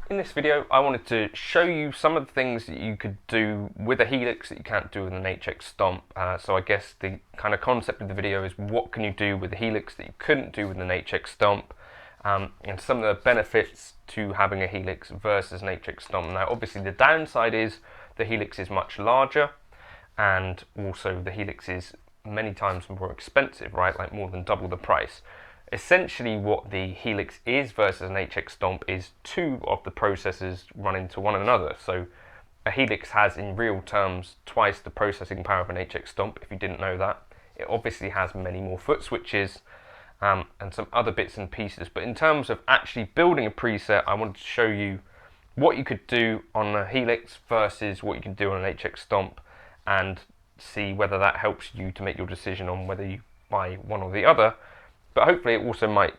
In this video, I wanted to show you some of the things that you could do with a Helix that you can't do with an HX Stomp. So I guess the kind of concept of the video is what can you do with a Helix that you couldn't do with an HX Stomp, and some of the benefits to having a Helix versus an HX Stomp. Now obviously the downside is the Helix is much larger, and also the Helix is many times more expensive, right? Like more than double the price. Essentially what the Helix is versus an HX Stomp is two of the processors run into one another. So a Helix has in real terms twice the processing power of an HX Stomp, if you didn't know that. It obviously has many more foot switches and some other bits and pieces. But in terms of actually building a preset, I wanted to show you what you could do on a Helix versus what you can do on an HX Stomp, and see whether that helps you to make your decision on whether you buy one or the other. But hopefully it also might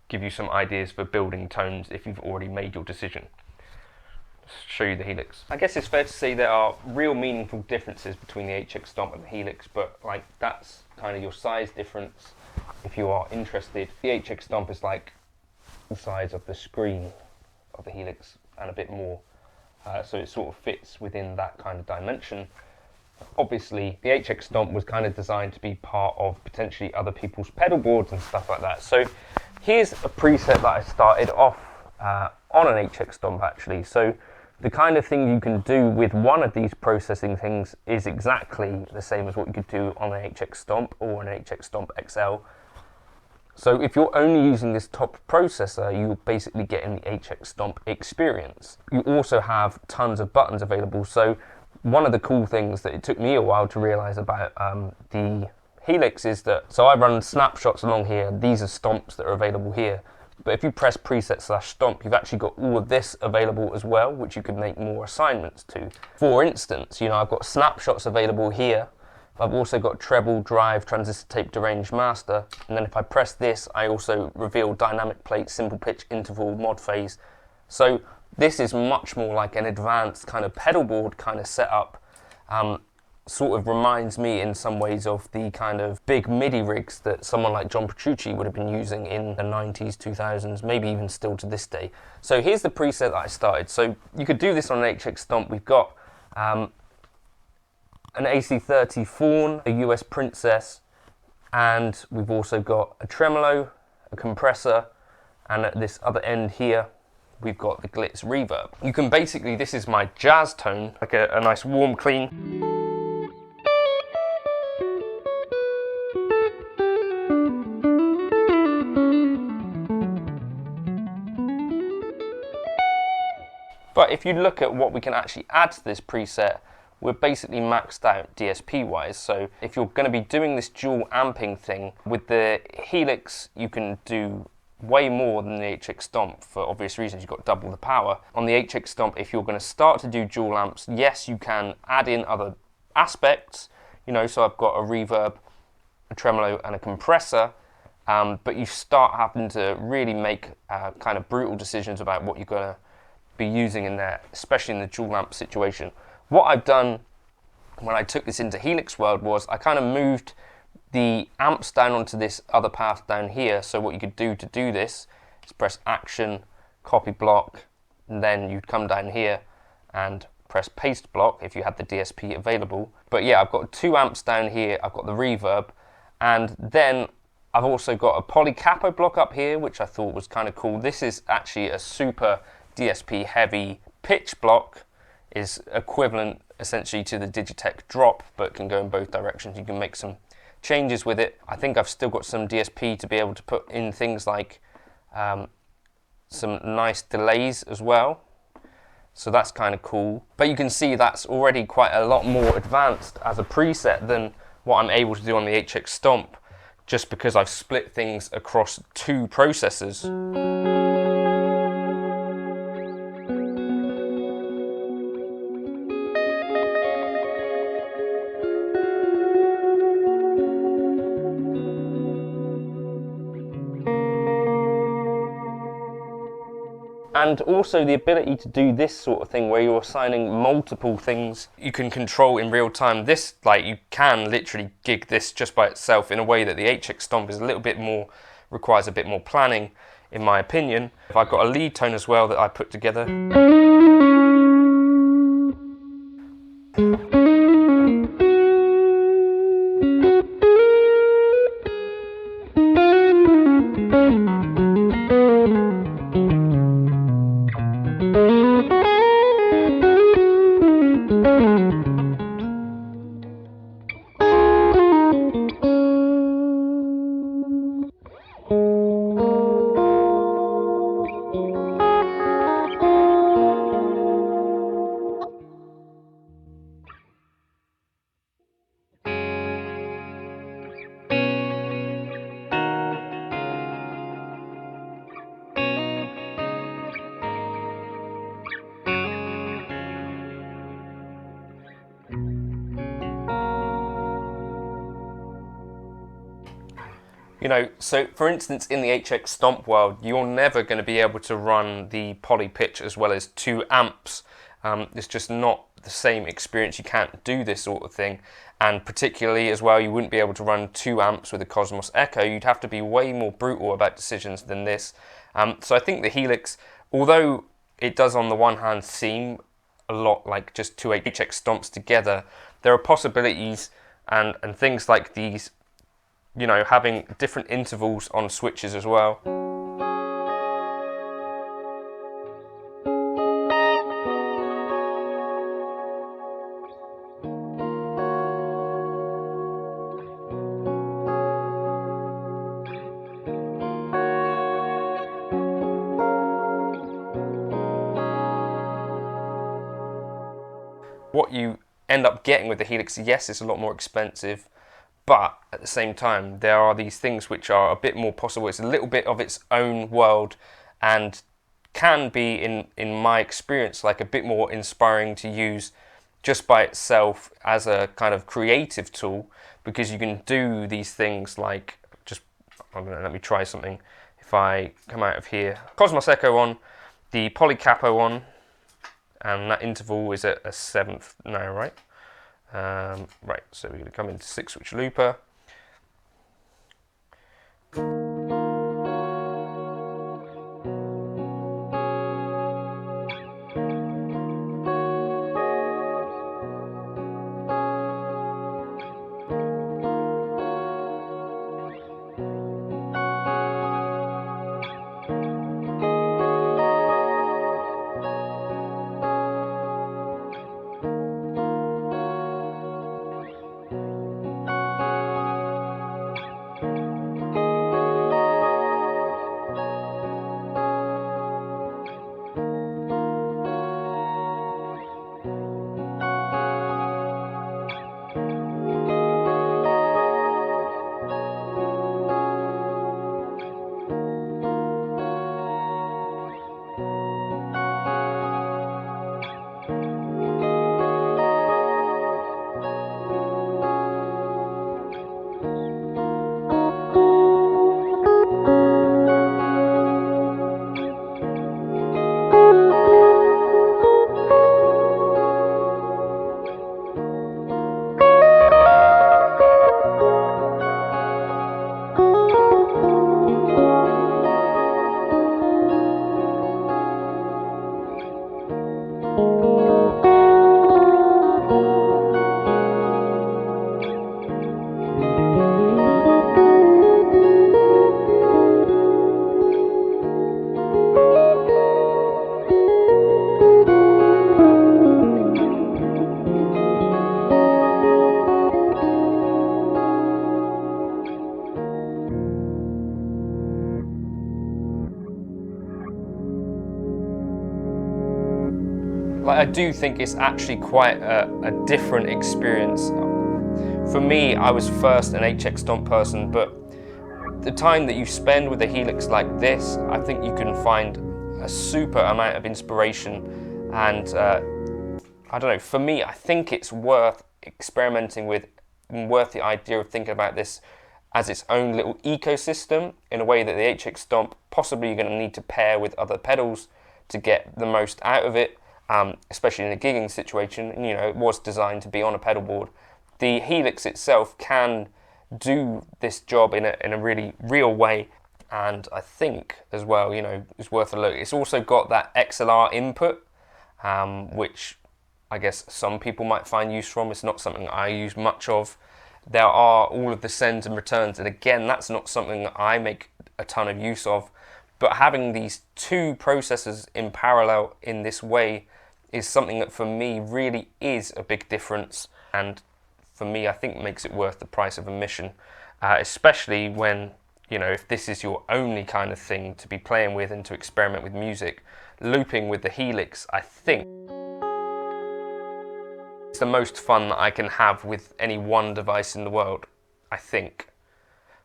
give you some ideas for building tones if you've already made your decision. Let's show you the Helix. I guess it's fair to say there are real meaningful differences between the HX Stomp and the Helix, but like that's kind of your size difference if you are interested. The HX Stomp is like the size of the screen of the Helix and a bit more, so it sort of fits within that kind of dimension. Obviously the HX Stomp was kind of designed to be part of potentially other people's pedal boards and stuff like that. So here's a preset that I started off on an HX Stomp actually. So the kind of thing you can do with one of these processing things is exactly the same as what you could do on an HX Stomp or an HX Stomp XL. So if you're only using this top processor, you're basically getting the HX Stomp experience. You also have tons of buttons available. So one of the cool things that it took me a while to realize about the Helix is that, so I run snapshots along here. These are stomps that are available here. But if you press preset/stomp, you've actually got all of this available as well, which you could make more assignments to. For instance, you know, I've got snapshots available here. I've also got treble, drive, transistor tape, deranged master. And then if I press this, I also reveal dynamic plate, simple pitch, interval, mod phase. So this is much more like an advanced kind of pedal board kind of setup. Sort of reminds me in some ways of the kind of big MIDI rigs that someone like John Petrucci would have been using in the 90s, 2000s, maybe even still to this day. So here's the preset that I started. So you could do this on an HX Stomp. We've got an AC30 Fawn, a US Princess, and we've also got a tremolo, a compressor, and at this other end here, we've got the Glitz reverb. You can basically, this is my jazz tone, like a nice warm, clean. But if you look at what we can actually add to this preset, we're basically maxed out DSP wise. So if you're going to be doing this dual amping thing, with the Helix you can do way more than the HX Stomp for obvious reasons. You've got double the power. On the HX Stomp, if you're going to start to do dual amps, yes, you can add in other aspects, you know, so I've got a reverb, a tremolo and a compressor, but you start having to really make kind of brutal decisions about what you're going to be using in there, especially in the dual amp situation. What I've done when I took this into Helix world was I kind of moved the amps down onto this other path down here. So what you could do to do this is press Action, copy block, and then you'd come down here and press paste block if you had the DSP available. But yeah, I've got 2 amps down here, I've got the reverb, and then I've also got a poly capo block up here, which I thought was kind of cool. This is actually a super DSP heavy pitch block, is equivalent essentially to the Digitech drop, but can go in both directions. You can make some changes with it. I think I've still got some DSP to be able to put in things like some nice delays as well. So that's kind of cool. But you can see that's already quite a lot more advanced as a preset than what I'm able to do on the HX Stomp, just because I've split things across two processors. And also the ability to do this sort of thing where you're assigning multiple things you can control in real time. This, like, you can literally gig this just by itself in a way that the HX Stomp is a little bit more, requires a bit more planning, in my opinion. If I've got a lead tone as well that I put together. You know, so for instance, in the HX Stomp world, you're never going to be able to run the poly pitch as well as 2 amps. It's just not the same experience. You can't do this sort of thing. And particularly as well, you wouldn't be able to run 2 amps with a Cosmos Echo. You'd have to be way more brutal about decisions than this. So I think the Helix, although it does on the one hand seem a lot like just 2 HX Stomps together, there are possibilities and things like these, you know, having different intervals on switches as well. What you end up getting with the Helix, yes, it's a lot more expensive, but at the same time, there are these things which are a bit more possible. It's a little bit of its own world and can be, in my experience, like a bit more inspiring to use just by itself as a kind of creative tool, because you can do these things like, just, I don't know, let me try something. If I come out of here, Cosmos Echo on, the Poly Capo on, and that interval is at a 7th now, right? Right, so we're going to come into 6-switch looper. Like, I do think it's actually quite a different experience. For me, I was first an HX Stomp person, but the time that you spend with a Helix like this, I think you can find a super amount of inspiration, and I don't know, for me, I think it's worth experimenting with, and worth the idea of thinking about this as its own little ecosystem, in a way that the HX Stomp possibly you're going to need to pair with other pedals to get the most out of it, especially in a gigging situation. And, you know, it was designed to be on a pedal board. The Helix itself can do this job in a really real way, and I think as well, you know, it's worth a look. It's also got that XLR input, which I guess some people might find use from. It's not something I use much of. There are all of the sends and returns, and again, that's not something that I make a ton of use of. But having these two processors in parallel in this way is something that for me really is a big difference, and for me I think makes it worth the price of admission, especially when, you know, if this is your only kind of thing to be playing with and to experiment with music. Looping with the Helix, I think, it's the most fun that I can have with any one device in the world, I think.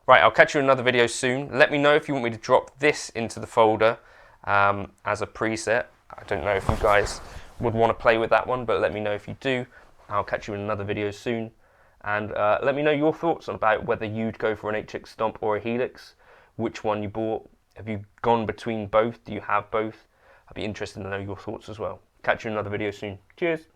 Right, I'll catch you in another video soon. Let me know if you want me to drop this into the folder as a preset. I don't know if you guys would want to play with that one, but let me know if you do. I'll catch you in another video soon. And let me know your thoughts about whether you'd go for an HX Stomp or a Helix, which one you bought. Have you gone between both? Do you have both? I'd be interested to know your thoughts as well. Catch you in another video soon. Cheers.